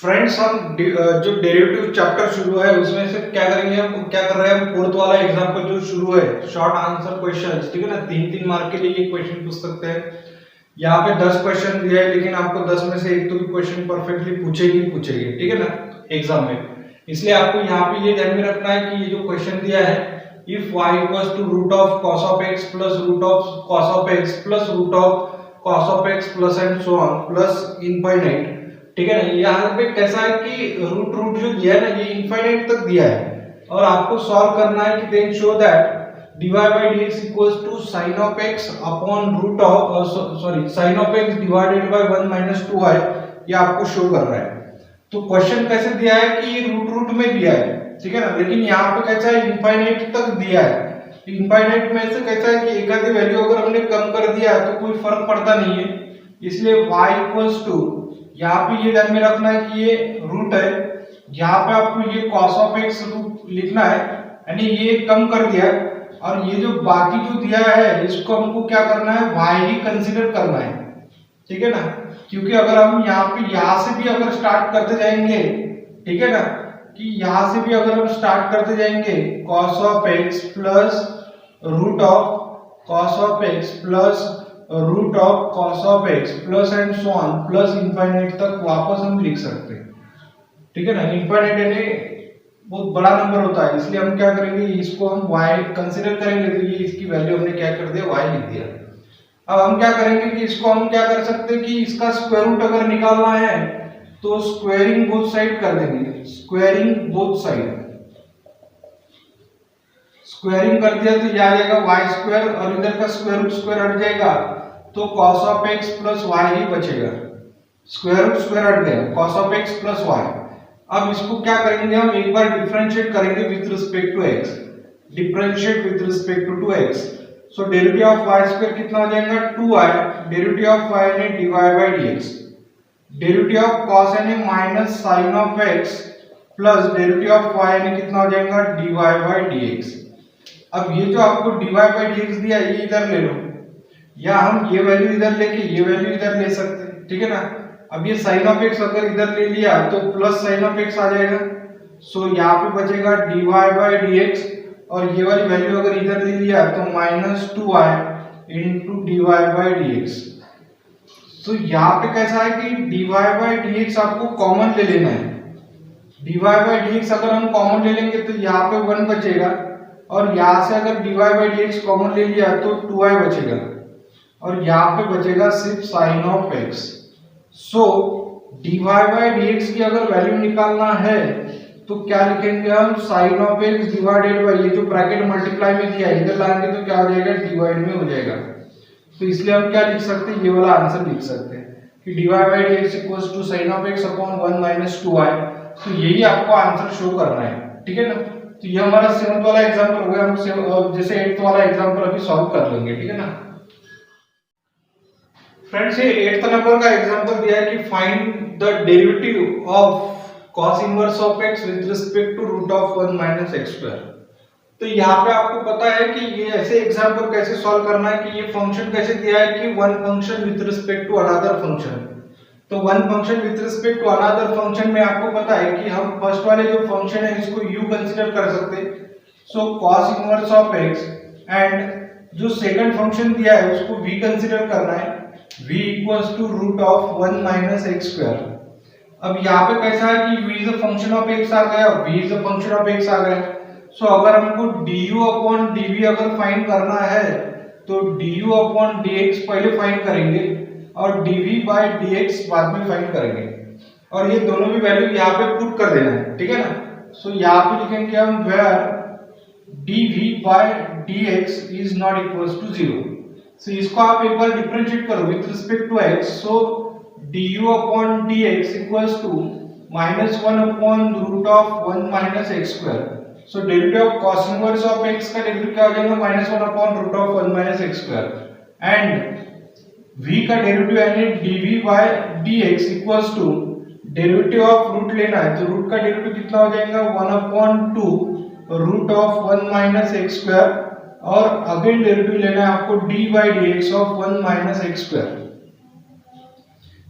Friends जो derivative chapter शुरू है उसमें से क्या करेंगे, हम क्या कर रहे हैं, हम फोर्थ वाला एग्जांपल जो शुरू है शॉर्ट आंसर क्वेश्चंस, ठीक है ना। 3-3 मार्क के लिए ये क्वेश्चन पूछ सकते हैं। यहाँ पे 10 क्वेश्चन दिया है, लेकिन आपको 10 में से एक तो भी क्वेश्चन परफेक्टली पूछेगी, ठीक है ना, एग्जाम में। इसलिए आपको यहाँ पे ये ध्यान में रखना है कि ये जो क्वेश्चन दिया है, if y equals to root of cos of x plus root of cos of x plus root of cos of x plus and so on plus infinite, ठीक है ना। यहाँ पे कैसा है कि रूट रूट जो दिया है ना, ये इनफाइनाइट तक दिया है और आपको सॉल्व करना है कि then show that dy by dx equals to sin of x upon root of sin of x divided by 1 minus 2y, ये आपको शो कर रहा है। तो क्वेश्चन कैसे दिया है कि ये रूट रूट में दिया है, ठीक है ना, लेकिन यहाँ पे कैसा है इनफाइनाइट तक दिया है। इनफाइनाइट में से कैसा है कि एक आधी वैल्यू अगर हमने कम कर दिया है तो कोई फर्क पड़ता नहीं है। इसलिए y इक्वल्स टू, यहाँ पे ये ध्यान में रखना है कि ये रूट है, यहाँ पे आपको ये cos ऑफ x रूट लिखना है, यानी ये कम कर दिया, और ये जो बाकी जो दिया है इसको हमको क्या करना है, y ही कंसीडर करना है, ठीक है ना। क्योंकि अगर हम यहाँ से भी अगर स्टार्ट करते जाएंगे, ठीक है ना, कि यहाँ से भी अगर हम स्टार्ट करते जाएंगे cos of x plus root of cos of x plus root of cos of x plus and so on plus infinite तक वापस हम लिख सकते हैं, ठीक है ना। इनफाइनाइट यानी बहुत बड़ा नंबर होता है, इसलिए हम क्या करेंगे, इसको हम y कंसीडर करेंगे, तो ये इसकी वैल्यू हमने क्या कर दिया, y लिख दिया। अब हम क्या करेंगे कि इसको हम क्या कर सकते हैं कि इसका स्क्वायर रूट अगर निकालना है तो स्क्वायरिंग बोथ साइड कर देंगे, स्क्वायरिंग बोथ साइड, स्क्वायरिंग कर दिया तो ये आ जाएगा y स्क्वायर और इधर का स्क्वायर रूट स्क्वायर हट जाएगा तो cos of x plus y ही बचेगा। स्क्वायर रूट स्क्वायर हट गया, cos of x plus y। अब इसको क्या करेंगे, हम एक बार डिफरेंशिएट करेंगे with respect to x, differentiate with respect to x। So derivative of y square कितना हो जाएगा, 2y, डेरिवेटिव ऑफ y यानी dy by dx, derivative of cos यानी minus sin of x plus derivative of y यानी कितना हो जाएगा, dy by dx। अब ये जो आपको dy by dx दिया ये इधर ले लो, या हम ये वैल्यू इधर लेके ये वैल्यू इधर ले सकते हैं, ठीक है ना। अब ये sin ऑफ x अगर इधर ले लिया तो प्लस sin ऑफ x आ जाएगा, सो यहाँ पे बचेगा dy by dx, और ये वाली वैल्यू अगर इधर ले लिया तो minus 2y into dy by dx। तो यहाँ पे कैसा है कि dy by dx आपको कॉमन ले लेना है, dy by dx अगर हम कॉमन ले लेंगे तो यहाँ पे 1 बचेगा, और यहाँ से अगर dy by dx कॉमन ले लिया तो 2y बचेगा, और यहाँ पे बचेगा सिर्फ sin of x। So dy by dx की अगर वैल्यू निकालना है तो क्या लिखेंगे हम, sin of x divided bye, ये जो ब्रैकेट मल्टीप्लाई में दिया है इधर लाएंगे तो क्या हो जाएगा, डिवाइड में हो जाएगा। तो इसलिए हम क्या लिख सकते हैं, ये वाला आंसर लिख सकते हैं कि dy by dx equals to sin of x upon 1 minus 2y। तो यही आपको आंसर शो करना है, ठीक है ना। तो ये हमारा 7th वाला एग्जांपल हो गया, हम जैसे 8th वाला एग्जांपल अभी सॉल्व कर लेंगे, ठीक है ना। फ्रेंड्स ये 8th नंबर का एग्जांपल दिया है कि find the derivative of cos inverse of x with respect to root of 1 minus x square. तो यहाँ पे आपको पता है कि ये ऐसे एग्जांपल कैसे सॉल्व करना है कि ये फंक्शन कैसे दिया है कि one function with respect to another function. तो one function with respect to another function में आपको पता है कि हम फर्स्ट वाले जो फंक्शन है इसको u कंसीडर कर सकते हैं, so cos inverse of x, and जो सेकंड फंक्शन दिया है उसको v कंसीडर करना है, v equals to root of 1 minus x square. अब यहाँ पे कैसा है कि v is a function of x आ गया और v is a function of x आ गया। सो अगर हमको du अपॉन dv अगर फाइंड करना है तो du अपॉन dx पहले फाइंड करेंगे और dv बाय dx बाद में फाइंड करेंगे, और ये दोनों भी वैल्यू यहाँ पे पुट कर देना है, ठीक है ना। सो यहाँ पे लिखेंगे हम where dv by dx is not equals to 0। So इसको आप एक बार डिफरेंशिएट करो with respect to x, so du upon dx equals to minus 1 upon root of 1 minus x square। so derivative of cos inverse of x का derivative क्या हो जाएगा, minus 1 upon root of 1 minus x square, and v का derivative यानी dv by dx equals to derivative of root लेना है तो root का डेरिवेटिव कितना हो जाएगा, 1 upon 2 root of 1 minus x square, और अगेन डेरिवेटिव लेना है आपको d by dx of 1 minus x square,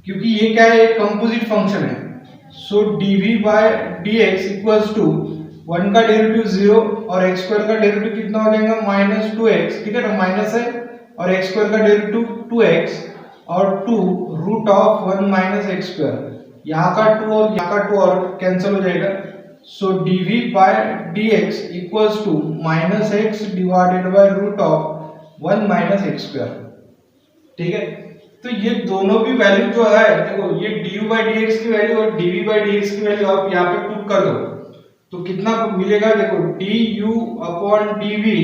क्योंकि ये क्या है, एक कंपोजिट फंक्शन है। So dv by dx equals to 1 का डेरिवेटिव 0 और x स्क्वायर का डेरिवेटिव कितना हो जाएगा -2x, ठीक है ना, माइनस है, और x स्क्वायर का डेरिवेटिव 2x और 2 root of 1 minus x square, यहाँ का 2 और यहाँ का 2 और कैंसिल हो जाएगा। So dv by dx equals to -x divided by root of 1 minus x square, ठीक है। तो ये दोनों भी वैल्यू जो है, देखो ये du बाय dx की वैल्यू और dv बाय dx की वैल्यू आप यहाँ पे पुट कर दो तो कितना मिलेगा, देखो du upon dv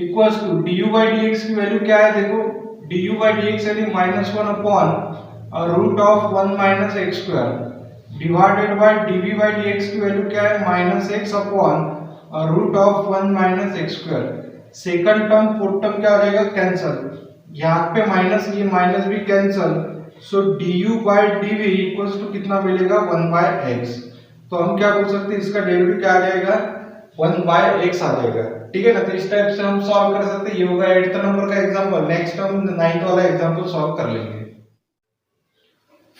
equals to du by dx की वैल्यू क्या है, देखो du बाय dx यानी -1 upon root of 1 minus x square divided by dv by dx की वैल्यू क्या है -x upon root of 1 minus x square. Second term fourth term क्या हो जाएगा, कैंसिल, यहाँ पे माइनस, ये माइनस भी cancel. So du by dv equals to कितना मिलेगा 1 बाय x। तो हम क्या बोल सकते हैं, इसका डेरिवेटिव क्या आ जाएगा 1 बाय x आ जाएगा, ठीक है ना। तो इस टाइप से हम सॉल्व कर सकते हैं। ये होगा 8th नंबर का एग्जांपल। नेक्स्ट हम 9th वाला एग्जांपल सॉल्व कर लेंगे।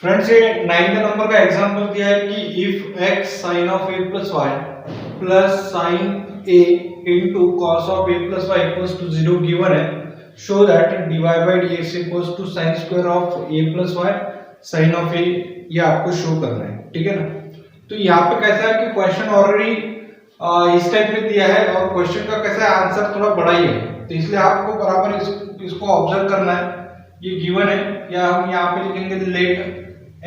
फ्रेंड्स, ये 9th नंबर का एग्जांपल दिया है कि if x sin of a plus y plus sin a into cos of a plus y equals to 0 given है, show that dy by dx equals to sin square of a plus y sin of a, ये आपको show करना है, ठीक है ना। तो यहाँ पे कैसा है कि क्वेश्चन ऑलरेडी इस टाइप में दिया है और क्वेश्चन का कैसा है, आंसर थोड़ा बड़ा ही है, तो इसलिए आपको बराबर इसको ऑब्जर्व करना है। ये गिवन है, या हम यहाँ पे लिखेंगे late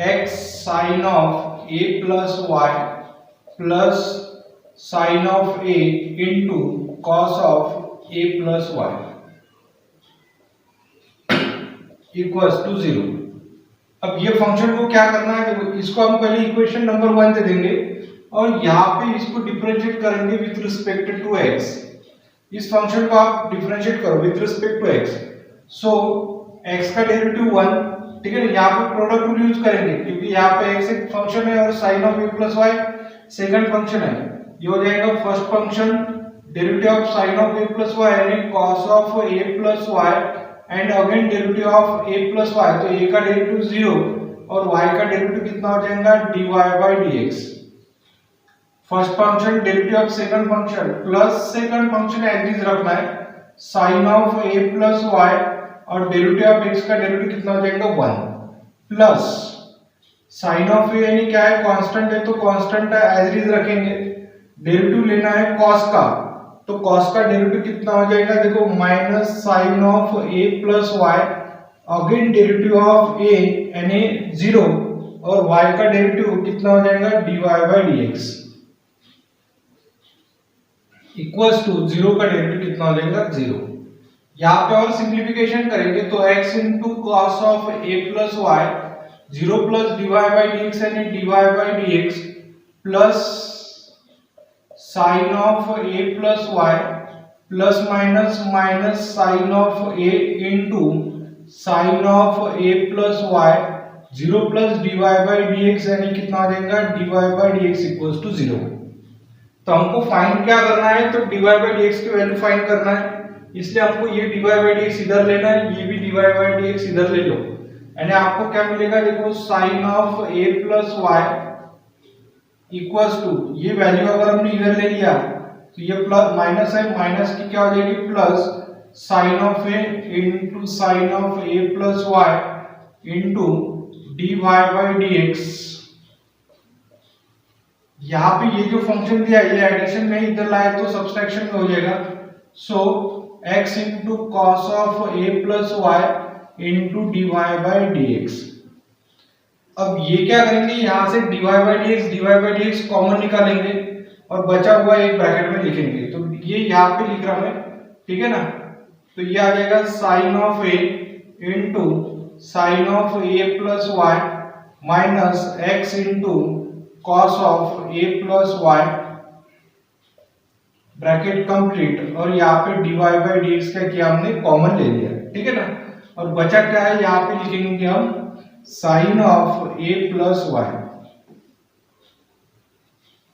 x sin of a plus y plus sin of a into cos of a plus y equals to 0। अब ये फंक्शन को क्या करना है, देखो इसको हम पहले इक्वेशन नंबर 1 दे देंगे और यहाँ पे इसको डिफरेंशिएट करेंगे विथ रिस्पेक्ट टू x। इस फंक्शन को आप डिफरेंशिएट करो with respect to x। So x का डेरिवेटिव 1, ठीक है ना, यहाँ पे प्रोडक्ट रूल यूज करेंगे क्योंकि यहाँ पे x एक फंक्शन है और sin of a plus y second function है। ये हो जाएगा first function derivative of sin of a plus y यानी cos of a plus y and again derivative of a plus y, तो a का डेरिवेटिव 0 और y का derivative कितना हो जाएगा dy by dx। First function derivative of second function plus second function as is रखना है sin of a plus y और डेरिवेटिव ऑफ x का डेरिवेटिव कितना हो जाएगा 1 प्लस sin of a यानी क्या है, कांस्टेंट है, तो कांस्टेंट एज इज रखेंगे। डेरिवेटिव लेना है cos का, तो cos का डेरिवेटिव कितना हो जाएगा, देखो minus sin of a plus y again derivative of a यानी 0 और y का डेरिवेटिव कितना हो जाएगा dy by dx equals to 0 का डेरिवेटिव कितना हो जाएगा 0। यहाँ पे और सिंप्लीफिकेशन करेंगे तो x into cos of a plus y 0 plus dy by dx यानी dy by dx plus sin of a plus y plus minus minus sin of a into sin of a plus y 0 plus dy by dx यानी कितना आ जाएगा dy by dx equals to 0। तो हमको find क्या करना है, तो dy by dx की वैल्यू फाइंड करना है, इसलिए हमको ये dy by dx इधर लेना है, ये भी dy by dx इधर ले लो, यानी आपको क्या मिलेगा, देखो sin of a plus y equals to, ये वैल्यू अगर हमने इधर ले लिया तो ये प्लस माइनस है, माइनस की क्या हो जाएगी plus sin of a into sin of a plus y into dy by dx। यहाँ पे ये जो फंक्शन दिया है ये एडिशन में इधर लाए तो सब्सट्रैक्शन में हो जाएगा। So x into cos of a plus y into dy by dx। अब ये क्या करेंगे, यहाँ से dy by dx कॉमन निकालेंगे और बचा हुआ एक ब्रैकेट में लिखेंगे, तो ये यहाँ पे लिख रहा हूं मैं, ठीक है ना। तो ये आ जाएगा sin of a into sin of a plus y minus x into cos of a plus y bracket complete, और यहाँ पे dy by dx का किया हमने कॉमन ले लिया, ठीक है ना। और बचा क्या है, यहाँ पे लिखेंगे हम sin of a plus y।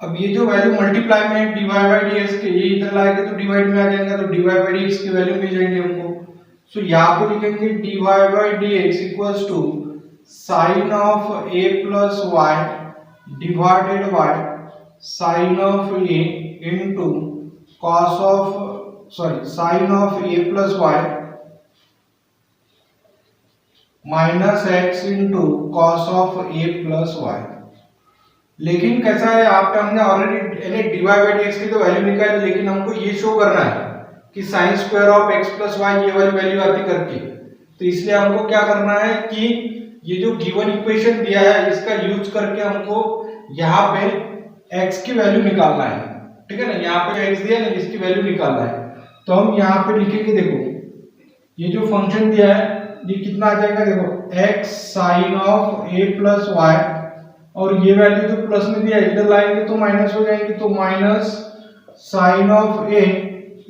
अब ये जो वैल्यू मल्टीप्लाई में dy by dx के, ये इधर लाएंगे तो डिवाइड में आ जाएगा, तो dy by dx की वैल्यू मिल जाएगी हमको। सो यहाँ पे लिखेंगे dy by dx equals to sin of a plus y divided by sine of a into cos of sine of a plus y minus x into cos of a plus y. लेकिन कैसा है, यहाँ पे हमने already dy by d x की तो value निकाली, लेकिन हमको ये शो करना है कि sine square of x plus y ये वाली वैल्यू आती करके। तो इसलिए हमको क्या करना है कि ये जो गिवन इक्वेशन दिया है इसका यूज करके हमको यहाँ पे x की वैल्यू निकालना है, ठीक है ना। यहाँ पे x दिया ना, इसकी वैल्यू निकालना है। तो हम यहाँ पे लिखेंगे, देखो ये जो फंक्शन दिया है ये कितना आ जाएगा, देखो x sine of a plus y, और ये वैल्यू जो प्लस में दिया है इधर लाएंगे तो माइनस हो जाएगी, तो minus sine of a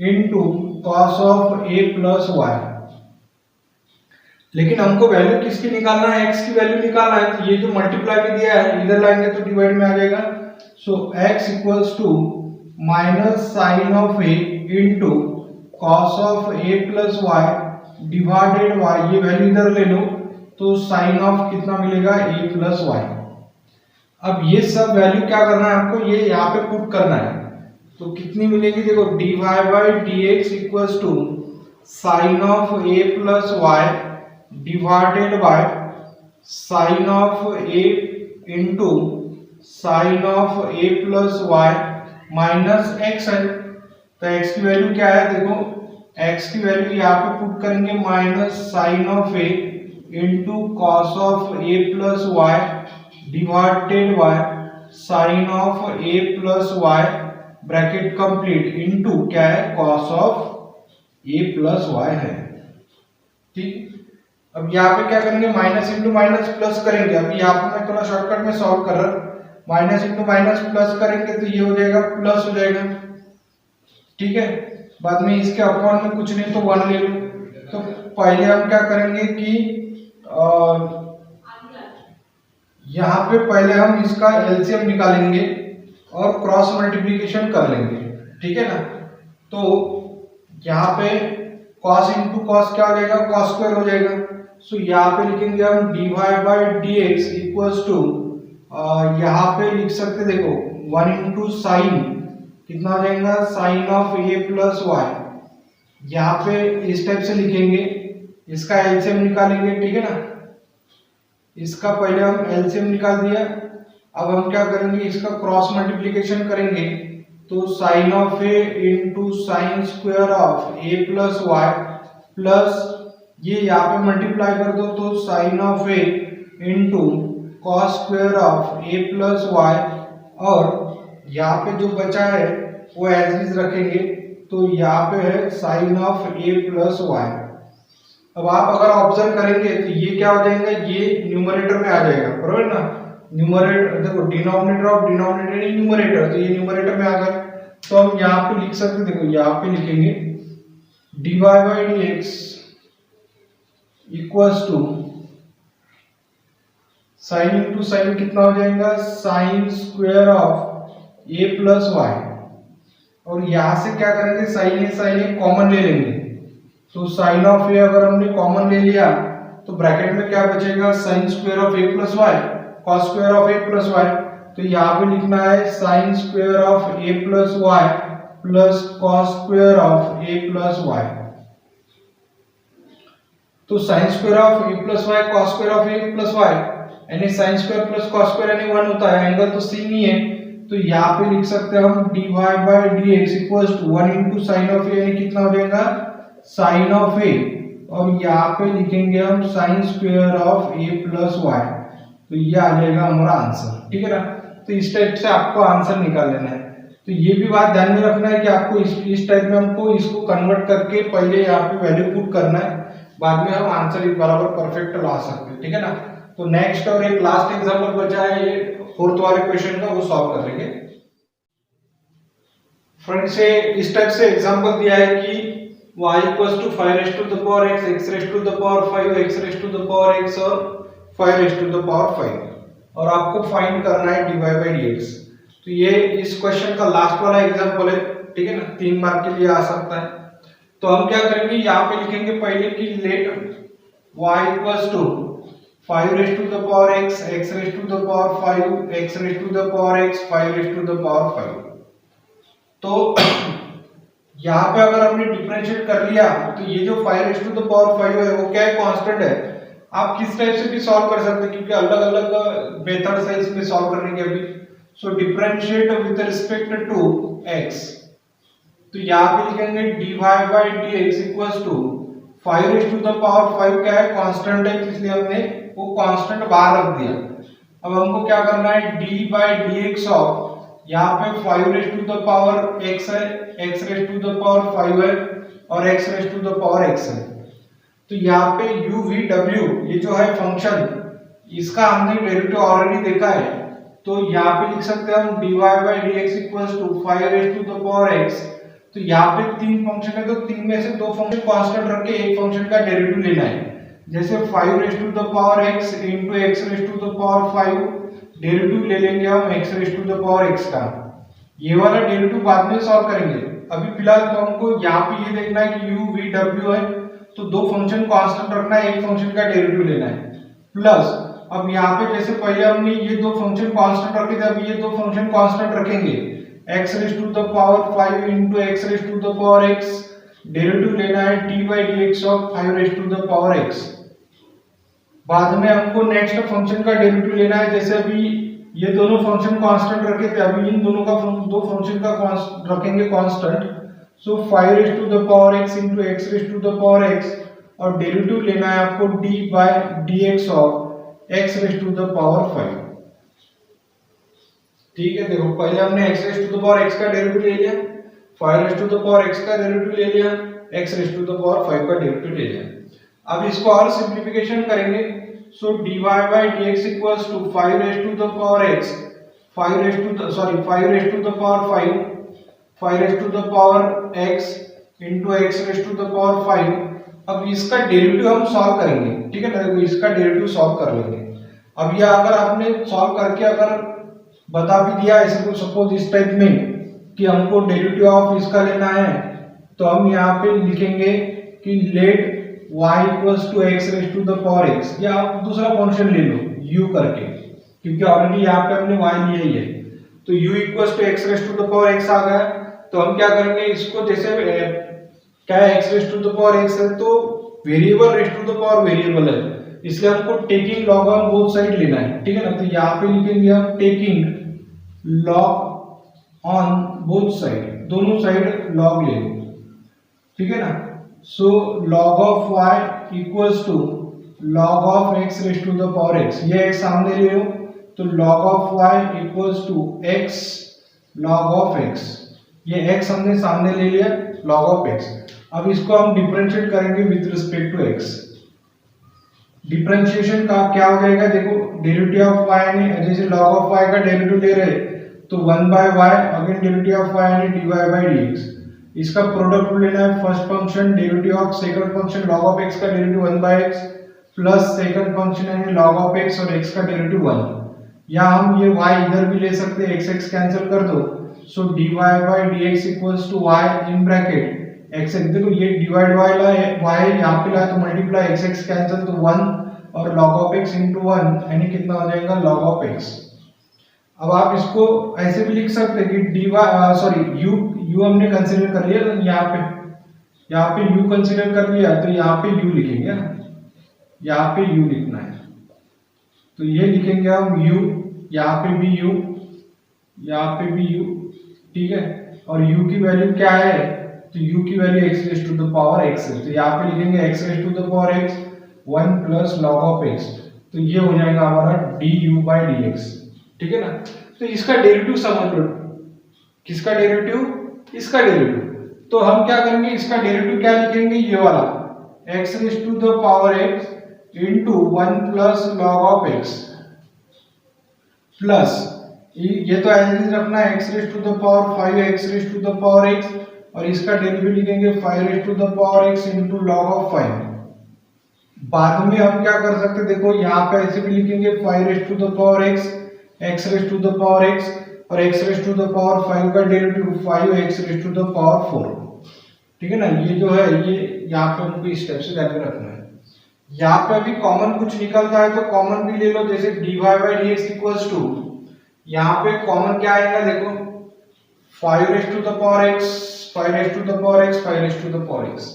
into cos of a plus y. लेकिन हमको वैल्यू किसकी निकालना है, x की वैल्यू निकालना है। तो ये जो मल्टीप्लाई में दिया है इधर लाएंगे तो डिवाइड में आ जाएगा। So x equals to minus sine of a into cos of a plus y divided y, ये वैल्यू इधर ले लो तो साइन ऑफ कितना मिलेगा a प्लस वाई। अब ये सब वैल्यू क्या करना है आपको, ये यहाँ पे पुट करना है। तो कितनी मिलेगी, देखो dy by dx equals to sine of a plus y divided by sine of a into sine of a plus y minus x है। तो x की वैल्यू क्या है, देखो x की वैल्यू यहाँ पे पुट करेंगे minus sine of a into cos of a plus y divided by sine of a plus y bracket complete into क्या है, cos of a plus y है। ठीक, अब यहाँ पे क्या करेंगे, माइनस इंटू माइनस प्लस करेंगे। अभी यहाँ पे मैं थोड़ा शॉर्टकट में सॉल्व कर रहा हूँ। माइनस इंटू माइनस प्लस करेंगे तो ये हो जाएगा प्लस हो जाएगा, ठीक है। बाद में इसके अपॉन में कुछ नहीं तो 1 ले लो। तो पहले हम क्या करेंगे कि यहाँ पे पहले हम इसका एलसीएम निकालेंगे और क्रॉस मल्टीप्लिकेशन कर लेंगे, ठीक है ना। तो यहाँ पे cos इंटू कॉस क्या हो जाएगा, cos स्क्वायर हो जाएगा। सो यहाँ पे लिखेंगे हम dy by d x equals to, यहाँ पे लिख सकते देखो 1 इंटू साइन कितना हो जाएगा, sine of a plus y. यहाँ पे इस टाइप से लिखेंगे, इसका एलसीएम निकालेंगे, ठीक है ना। इसका पहले हम एलसीएम निकाल दिया। अब हम क्या करेंगे, इसका क्रॉस मल्टीप्लिकेशन करेंगे। तो sine of a into sine square of a plus y plus ये यहाँ पे मल्टीप्लाई कर दो तो sine of a into cos square of a plus y, और यहाँ पे जो बचा है वो एज इज रखेंगे। तो यहाँ पे है sine of a plus y. अब आप अगर ऑब्जर्व करेंगे तो ये क्या हो जाएगा, ये न्यूमरेटर में आ जाएगा, बराबर ना। न्यूमरेटर देखो, denominator of denominator in numerator, तो ये न्यूमरेटर में आ गया। तो हम यहाँ पे लिख सकते, देखो यहाँ पे लिखेंगे dy by d x equals to sine into sine कितना हो जाएगा, sine square of a plus y, और यहां से क्या करेंगे, साइन ए कॉमन ले लेंगे। तो साइन ऑफ a अगर हमने कॉमन ले लिया तो ब्रैकेट में क्या बचेगा, sine square of a plus y cos square of a plus y. तो यहाँ पे लिखना है sine square of a plus y plus cos square of a plus y. तो sine square of a plus y cos square of a plus y यानी sine square plus cos square यानी 1 होता है। एंगल तो same ही है, तो यहाँ पे लिख सकते हैं हम dy by d x equals to 1 into sine of a यानी कितना हो जाएगा, साइन ऑफ a, और यहाँ पे लिखेंगे हम sine square of a plus y. तो ये आ जाएगा हमारा आंसर, ठीक है ना। तो इस टाइप से आपको आंसर निकाल लेना है। तो ये भी बात ध्यान में रखना है कि आपको इस टाइप में हमको इसको कन्वर्ट करके पहले यहाँ पे वैल्यू पुट करना है, बाद में हम आंसर बराबर परफेक्ट ला सकते हैं, ठीक है ना। तो नेक्स्ट और एक लास्ट एग्जांपल बचा है ये 4th वाले क्वेश्चन का, वो सॉल्व कर लेंगे। फ्रेंड्स से इस टाइप से एग्जांपल दिया है कि y equals to 5 raise to the power x, x raise to the power 5, x raise to the power x और 5 रेज़ टू द पावर 5, और आपको फाइंड करना है dy बाई dx। तो ये इस क्वेश्चन का लास्ट वाला एग्जांपल है, ठीक है ना, 3 मार्क के लिए आ सकता है। तो हम क्या करेंगे, यहाँ पे लिखेंगे पहले कि let y equals to 5 raise to the power x, x raise to the power 5, x raise to the power x, 5 raise to the power 5। तो यहाँ पे अगर हमने डिफरेंशिएट कर लिया तो ये जो 5 रेज टू द पावर 5 है वो क्या है, कांस्टेंट है। आप किस टाइप से भी सॉल्व कर सकते हैं क्योंकि अलग अलग मेथड्स है इसमें सॉल्व करने के अभी। So differentiate with respect to x, तो यहाँ पे लिखेंगे dy by dx equals to 5 raise to the power 5 क्या है, कांस्टेंट है, इसलिए हमने वो कांस्टेंट बाहर रख दिया। अब हमको क्या करना है, d by dx ऑफ, यहाँ पे 5 raise to the power x है, x raise to the power 5 है और x raise to the power x है। तो यहाँ पे u v w ये जो है फंक्शन, इसका हमने डेरिवेटिव ऑलरेडी देखा है, तो यहाँ पे लिख सकते हैं हम dy by dx equals to 5 raise to the power x। तो यहाँ पे तीन फंक्शन है, तो तीन में से दो फंक्शन कांस्टेंट रख के एक फंक्शन का डेरिवेटिव लेना है। जैसे 5 raise to the power x into x raise to the power 5, derivative ले लेंगे हम x raise to the power x का। ये वाला डेरिवेटिव बाद में सॉल्व करेंगे, अभी फिलहाल तो हमको यहाँ पे ये देखना है कि u v w है, तो दो फंक्शन कांस्टेंट रखना है, एक फंक्शन का डेरिवेटिव लेना है। प्लस अब यहाँ पे जैसे पहले हमने ये दो फंक्शन कांस्टेंट रखे थे, अब ये दो फंक्शन कांस्टेंट रखेंगे, x raise to the power 5 into x raise to the power x, derivative लेना है d by dx of 5 raise to the power x। बाद में हमको नेक्स्ट फंक्शन का डेरिवेटिव लेना है, जैसे अभी ये दोनों फंक्शन कांस्टेंट रखे थे, अभी इन दोनों का दो फंक्शन का रखेंगे constant. So 5 raise to the power x into x raise to the power x, और डेरिवेटिव लेना है आपको d by dx of x raise to the power 5। ठीक है, देखो पहले हमने x raise to the power x का डेरिवेटिव ले लिया, 5 raise to the power x का डेरिवेटिव ले लिया, x raise to the power 5 का डेरिवेटिव ले लिया। अब इसको और सिंपलीफिकेशन करेंगे। So dy by dx equals to 5 raise to the power x, 5 raise to the power 5, 5 raise to the power x into x raise to the power 5। अब इसका derivative हम सॉल्व करेंगे, ठीक है ना, देखो इसका डेरिवेटिव सॉल्व कर लेंगे। अब ये अगर आपने सॉल्व करके अगर बता भी दिया ऐसे को सपोज इस टाइप में कि हमको डेरिवेटिव ऑफ इसका लेना है, तो हम यहाँ पे लिखेंगे कि let y equals to x raise to the power x, या आप दूसरा फंक्शन ले लो u करके, क्योंकि ऑलरेडी यहाँ पे हमने y लिया ही है। तो u equals to x raise to the power x आ गया, तो हम क्या करेंगे इसको, जैसे क्या है x raise to the power x है, तो variable raise to the power variable है, इसलिए हमको taking log on both side लेना है, ठीक है ना। तो यहाँ पे लिखेंगे हम taking log on both side, दोनों साइड लॉग ले लो, ठीक है ना। So log of y equals to log of x raise to the power x, ये x सामने ले लो, तो log of y equals to x log of x, ये x हमने सामने ले लिया, log ऑफ x। अब इसको हम डिफरेंशिएट करेंगे with respect to x। Differentiation का क्या हो जाएगा, देखो डेरिवेटिव ऑफ y यानी जैसे log ऑफ y का डेरिवेटिव ले रहे तो 1 by y, again derivative of y यानी dy by dx। इसका प्रोडक्ट लेना है, first function derivative of second function log of x का derivative 1 by x plus second function यानी log ऑफ x और x का डेरिवेटिव 1। या हम ये y इधर भी ले सकते हैं, x कैंसिल कर दो, so dy by dx equals to y in bracket x, देखो ये डिवाइड वाला है y यहाँ पे लाए तो मल्टीप्लाई x कैंसिल तो 1 और log ऑफ x इनटू 1 यानी कितना हो जाएगा log ऑफ x। अब आप इसको ऐसे भी लिख सकते हैं कि u हमने कंसीडर कर लिया, तो यहाँ पे u कंसीडर कर लिया, तो यहाँ पे u लिखेंगे ना, यहाँ पे u लिखना है, तो ये लिखेंगे हम u, यहाँ पे भी u, यहाँ पे भी u, ठीक है। और u की वैल्यू क्या है, तो u की value x raise to the power x है, तो यहाँ पे लिखेंगे x raise to the power x 1 plus log of x, तो ये हो जाएगा हमारा du by dx, ठीक है ना। तो इसका डेरिवेटिव समझ लो, किसका डेरिवेटिव, इसका डेरिवेटिव। तो हम क्या करेंगे, इसका डेरिवेटिव क्या लिखेंगे, ये वाला x raise to the power x into 1 plus log of x plus ये तो एज इट इज रखना है x raise to the power 5 x raise to the power x, और इसका डेरिवेटिव लिखेंगे 5 raise to the power x into log of 5। बाद में हम क्या कर सकते हैं, देखो यहाँ पे ऐसे भी लिखेंगे 5 raise to the power x, x raise to the power x और x raise to the power 5 का derivative 5x raise to the power 4, ठीक है ना। ये जो है ये यहाँ पे हमको इस स्टेप से ध्यान में रखना है। यहाँ पे अभी कॉमन कुछ निकलता है तो कॉमन भी ले लो, जैसे dy by d x equals to, यहाँ पे कॉमन क्या आएगा देखो 5 raise to the power x, 5 raise to the power x, 5 raise to the power x,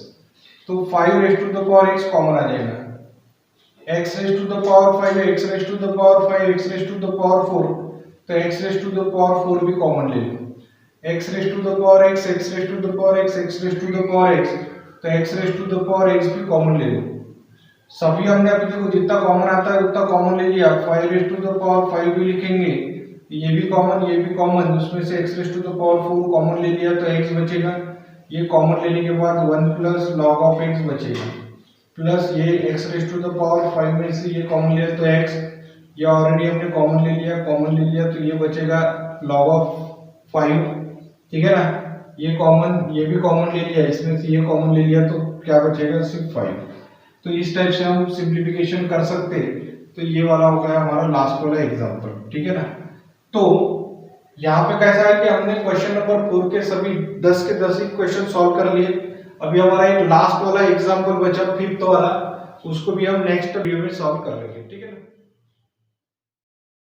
तो 5 raise to the power x common आ जाएगा, x raise to the power 5, x raise to the power 5, x raise to the power 4, तो x raise to the power 4 भी common ले लो, x raise to the power x, x raise to the power x, x raise to the power x, तो x raise to the power x भी common ले लो। सभी हमने अभी देखो जितना कॉमन आता है उतना कॉमन ले लिया, 5 रेज टू द पावर 5 भी लिखेंगे, ये भी कॉमन, उसमें से x raise to the power 4 common ले लिया तो x बचेगा, ये कॉमन लेने के बाद 1 प्लस log ऑफ x बचेगा, प्लस ये x raise to the power 5 में से ये कॉमन लिया तो x, ये ऑलरेडी हमने कॉमन ले लिया तो ये बचेगा log ऑफ 5, ठीक है ना, ये भी कॉमन ले लिया, इसमें से ये कॉमन ले लिया तो क्या बचेगा सिर्फ 5। तो इस टाइप से हम सिंप्लीफिकेशन कर सकते, तो ये वाला हो गया हमारा लास्ट वाला एग्जांपल, ठीक है ना। तो यहाँ पे कैसा है कि हमने क्वेश्चन नंबर 4 के सभी 10 के 10 ही क्वेश्चन सॉल्व कर लिए। अभी हमारा एक लास्ट वाला एग्जांपल बचा 5th वाला, उसको भी हम नेक्स्ट वीडियो में सॉल्व कर लेंगे, ठीक है ना।